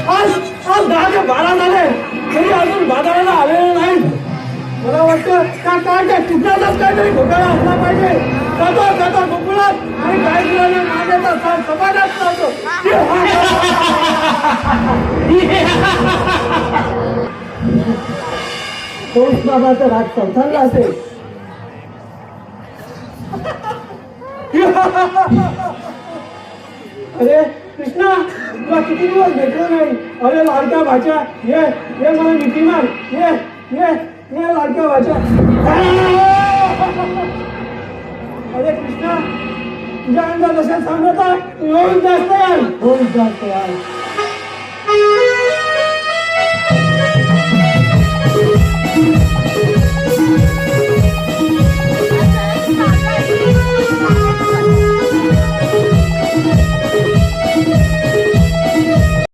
आज आज 10 ते 12 झाले तरी अजून बाजाराला आलेले नाही. मला वाटतं त्या कृष्णाचाच काहीतरी घोटाळा असला पाहिजे. जातो गोकुळात आणि काही दिवसाने माझ्याचा समाजात चालतो. कंस बाबाचा राग संसारला असेल. अरे कृष्णा तुला किती दिवस भेटलो नाही. अरे लाडक्या भाच्या ये मला मिठी मार. ये लाडक्या भाच्या. अरे कृष्णा तुझ्या अंगात अशा सांगता होऊन जास्त यार.